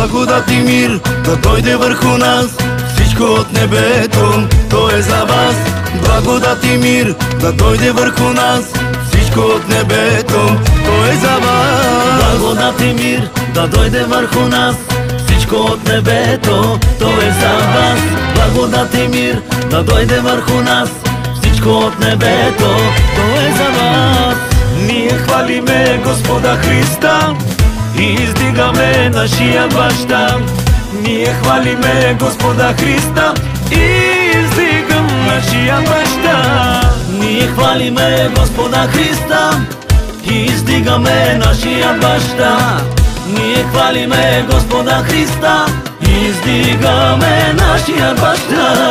Благодат и мир да дойде върху нас, всичко от небето, то е за вас. Благодат и мир да дойде върху нас, всичко от небето, то е за вас. Благодат и мир да дойде върху нас, всичко от небето, то е за вас. Благодат и мир да дойде върху нас, всичко от небето, то е за вас. Ние хвалиме Господа Христа и издигаме нашия баща. Ние хвалиме Господа Христа и издигам нашия баща. Ние хвалиме Господа Христа и издигаме нашия баща. Ние хвалиме Господа Христа и издигаме нашия баща.